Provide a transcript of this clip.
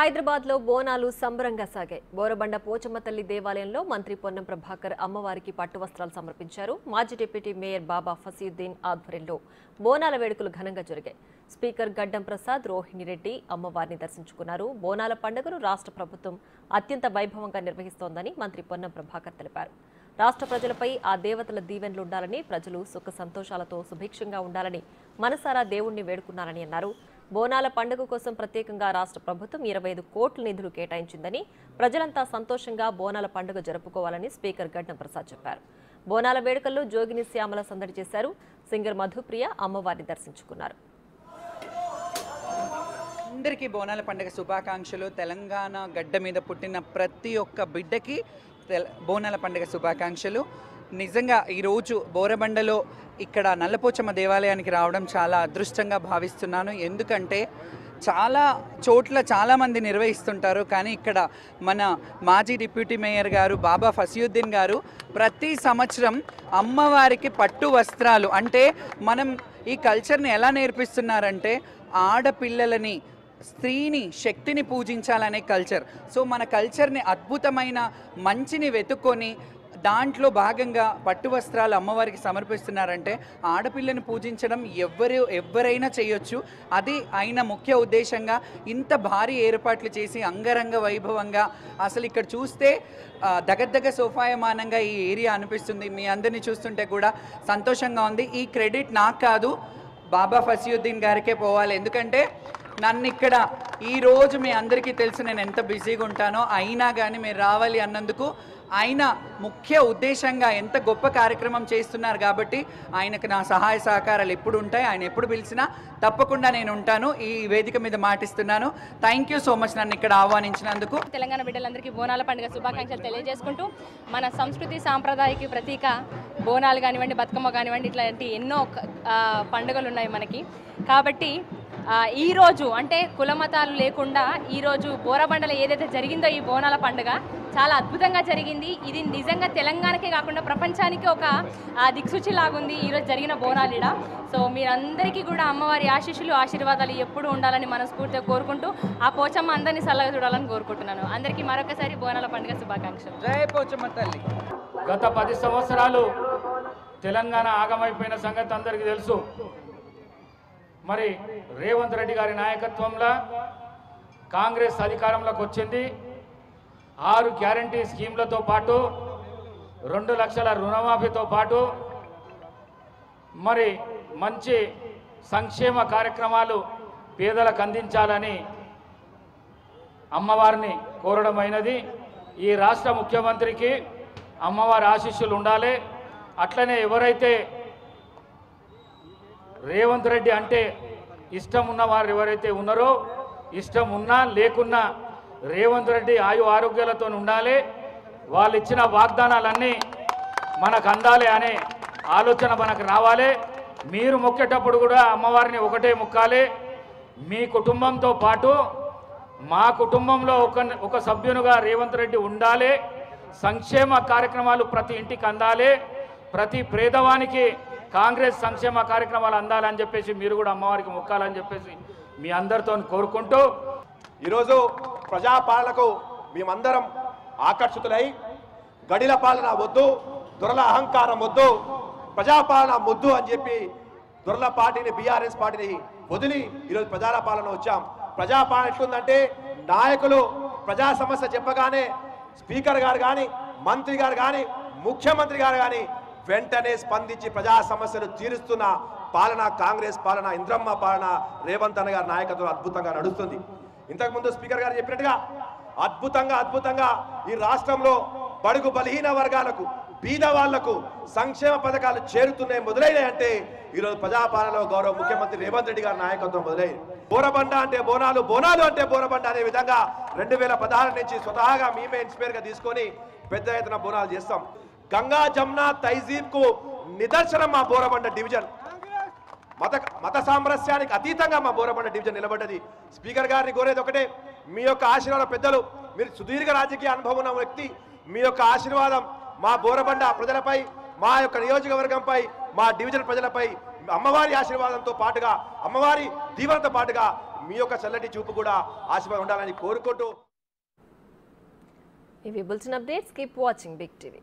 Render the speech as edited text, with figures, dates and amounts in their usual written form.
హైదరాబాద్లో బోనాలు సంబరంగా సాగాయి. బోరబండ పోచమ్మ తల్లి దేవాలయంలో మంత్రి పొన్నం ప్రభాకర్ అమ్మవారికి పట్టు వస్త్రాలు సమర్పించారు. మాజీ డిప్యూటీ మేయర్ బాబా ఫసీయుద్దీన్ ఆధ్వర్యంలో బోనాల వేడుకలు ఘనంగా జరిగాయి. స్పీకర్ గడ్డం ప్రసాద్, రోహిణి రెడ్డి అమ్మవారిని దర్శించుకున్నారు. బోనాల పండుగను రాష్ట్ర ప్రభుత్వం అత్యంత వైభవంగా నిర్వహిస్తోందని మంత్రి పొన్నం ప్రభాకర్ తెలిపారు. రాష్ట్ర ప్రజలపై ఆ దేవతల దీవెనలుండాలని, ప్రజలు సుఖ సంతోషాలతో సుభిక్షంగా ఉండాలని మనసారా దేవుణ్ణి వేడుకున్నారని అన్నారు. బోనాల పండుగ కోసం ప్రత్యేకంగా రాష్ట్ర ప్రభుత్వం 25 కోట్ల నిధులు కేటాయించిందని, ప్రజలంతా సంతోషంగా బోనాల పండుగ జరుపుకోవాలని స్పీకర్ గడ్డం ప్రసాద్ చెప్పారు. బోనాల వేడుకల్లో జోగిని శ్యామల సందడి చేశారు. సింగర్ మధుప్రియ అమ్మవారిని దర్శించుకున్నారు. అందరికీ బోనాల పండుగ శుభాకాంక్షలు. తెలంగాణ గడ్డ మీద పుట్టిన ప్రతి ఒక్క బిడ్డకి బోనాల పండుగ శుభాకాంక్షలు. నిజంగా ఈరోజు బోరబండలో ఇక్కడ నల్లపోచమ్మ దేవాలయానికి రావడం చాలా అదృష్టంగా భావిస్తున్నాను. ఎందుకంటే చాలా చోట్ల చాలామంది నిర్వహిస్తుంటారు, కానీ ఇక్కడ మన మాజీ డిప్యూటీ మేయర్ గారు బాబా ఫసీయుద్దీన్ గారు ప్రతి సంవత్సరం అమ్మవారికి పట్టు వస్త్రాలు, అంటే మనం ఈ కల్చర్ని ఎలా నేర్పిస్తున్నారంటే ఆడపిల్లలని, స్త్రీని, శక్తిని పూజించాలనే కల్చర్. సో మన కల్చర్ని అద్భుతమైన మంచిని వెతుక్కొని దాంట్లో భాగంగా పట్టు వస్త్రాలు అమ్మవారికి సమర్పిస్తున్నారంటే ఆడపిల్లని పూజించడం ఎవరైనా చేయొచ్చు. అది ఆయన ముఖ్య ఉద్దేశంగా ఇంత భారీ ఏర్పాట్లు చేసి అంగరంగ వైభవంగా, అసలు ఇక్కడ చూస్తే దగ్గర సోఫాయమానంగా ఈ ఏరియా అనిపిస్తుంది. మీ అందరినీ చూస్తుంటే కూడా సంతోషంగా ఉంది. ఈ క్రెడిట్ నాకు కాదు, బాబా ఫసీయుద్దీన్ గారికే పోవాలి. ఎందుకంటే నన్ను ఇక్కడ ఈరోజు మీ అందరికీ తెలుసు నేను ఎంత బిజీగా ఉంటానో, అయినా కానీ మీరు రావాలి అన్నందుకు ఆయన ముఖ్య ఉద్దేశంగా ఎంత గొప్ప కార్యక్రమం చేస్తున్నారు కాబట్టి ఆయనకు నా సహాయ సహకారాలు ఎప్పుడు ఉంటాయి. ఆయన ఎప్పుడు పిలిచినా తప్పకుండా నేను ఉంటాను. ఈ వేదిక మీద మాటిస్తున్నాను. థ్యాంక్ యూ సో మచ్ నన్ను ఇక్కడ ఆహ్వానించినందుకు. తెలంగాణ బిడ్డలందరికీ బోనాల పండుగ శుభాకాంక్షలు తెలియజేసుకుంటూ, మన సంస్కృతి సాంప్రదాయకి ప్రతీక బోనాలు కానివ్వండి, బతుకమ్మ కానివ్వండి, ఇట్లాంటి ఎన్నో పండుగలు ఉన్నాయి మనకి. కాబట్టి ఈరోజు అంటే కులమతాలు లేకుండా ఈరోజు బోరబండలో ఏదైతే జరిగిందో ఈ బోనాల పండుగ చాలా అద్భుతంగా జరిగింది. ఇది నిజంగా తెలంగాణకే కాకుండా ప్రపంచానికి ఒక దిక్సూచి లాగుంది ఈరోజు జరిగిన బోనాలిడ. సో మీరందరికీ కూడా అమ్మవారి ఆశీర్వాదాలు ఎప్పుడు ఉండాలని మనస్ఫూర్తిగా కోరుకుంటూ, ఆ పోచమ్మ అందరినీ చల్లగా చూడాలని కోరుకుంటున్నాను. అందరికీ మరొకసారి బోనాల పండుగ శుభాకాంక్షలు. జై పోచమ్మ తల్లి. గత 10 సంవత్సరాలు తెలంగాణ ఆగమైపోయిన సంగతి అందరికీ తెలుసు. మరి రేవంత్ రెడ్డి గారి నాయకత్వంలో కాంగ్రెస్ అధికారంలోకి వచ్చింది. 6 గ్యారంటీ స్కీమ్లతో పాటు 2 లక్షల రుణమాఫీతో పాటు మరి మంచి సంక్షేమ కార్యక్రమాలు పేదలకు అందించాలని అమ్మవారిని కోరడమైనది. ఈ రాష్ట్ర ముఖ్యమంత్రికి అమ్మవారి ఆశీస్సులు ఉండాలి. అట్లనే ఎవరైతే రేవంత్ రెడ్డి అంటే ఇష్టం ఉన్నవారు ఎవరైతే ఉన్నారో, ఇష్టం ఉన్నా లేకున్నా రేవంత్ రెడ్డి ఆరోగ్యాలతో ఉండాలి. వాళ్ళు ఇచ్చిన వాగ్దానాలన్నీ మనకు అందాలి అనే ఆలోచన మనకు రావాలి. మీరు మొక్కేటప్పుడు కూడా అమ్మవారిని ఒకటే మొక్కాలి. మీ కుటుంబంతో పాటు మా కుటుంబంలో ఒక సభ్యునిగా రేవంత్ రెడ్డి ఉండాలి. సంక్షేమ కార్యక్రమాలు ప్రతి ఇంటికి అందాలి. ప్రతి పేదవానికి కాంగ్రెస్ సంక్షేమ కార్యక్రమాలు అందాలని చెప్పేసి మీరు కూడా అమ్మవారికి మొక్కాలని చెప్పేసి మీ అందరితో కోరుకుంటూ, ఈరోజు ప్రజాపాలనకు మేమందరం ఆకర్షితులై గడిల పాలన వద్దు, దొరల అహంకారం వద్దు, ప్రజాపాలన వద్దు అని చెప్పి దొరల పార్టీని, బీఆర్ఎస్ పార్టీని వదిలి ఈరోజు ప్రజాపాలన వచ్చాం. ప్రజాపాలన ఎట్లుందంటే నాయకులు ప్రజా సమస్య చెప్పగానే స్పీకర్ గారు కానీ, మంత్రి గారు కానీ, ముఖ్యమంత్రి గారు కానీ వెంటనే స్పందించి ప్రజా సమస్యలు తీరుస్తున్న పాలన కాంగ్రెస్ పాలన, ఇంద్రమ్మ పాలన రేవంత్ అన్న గారి నాయకత్వం అద్భుతంగా నడుస్తుంది. ఇంతకుముందు స్పీకర్ గారు చెప్పినట్టుగా అద్భుతంగా ఈ రాష్ట్రంలో బడుగు బలహీన వర్గాలకు, బీద వాళ్లకు సంక్షేమ పథకాలు చేరుతున్నాయి, మొదలైనాయంటే ఈరోజు ప్రజాపాలనలో గౌరవ ముఖ్యమంత్రి రేవంత్ రెడ్డి గారి నాయకత్వం మొదలైంది. బోరబండ అంటే బోనాలు, బోనాలు అంటే బోరబండ అనే విధంగా 2016 నుంచి స్వతహాగా మేమే ఇన్స్పైర్ గా తీసుకొని పెద్ద ఎత్తున బోనాలు చేస్తాం. గంగా, జమునా, తైజీబ్ కు నిదర్శనం మా బోరబండ డివిజన్. మత సామరస్యానికి అతీతంగా మా బోరబండ డివిజన్ నిలబడ్డది. స్పీకర్ గారిని కోరేది ఒకటే, మీ యొక్క ఆశీర్వాదం, పెద్దలు మీరు సుదీర్ఘ రాజకీయ అనుభవం ఉన్న వ్యక్తి, మీ యొక్క ఆశీర్వాదం మా బోరబండ ప్రజలపై, మా యొక్క నియోజకవర్గంపై, మా డివిజన్ ప్రజలపై అమ్మవారి ఆశీర్వాదంతో పాటుగా, అమ్మవారి దీవెనతో పాటుగా మీ యొక్క చల్లటి చూపు కూడా ఆశీర్వాదం ఉండాలని కోరుకుంటూ ఇవి bulletin updates. Keep watching Big TV.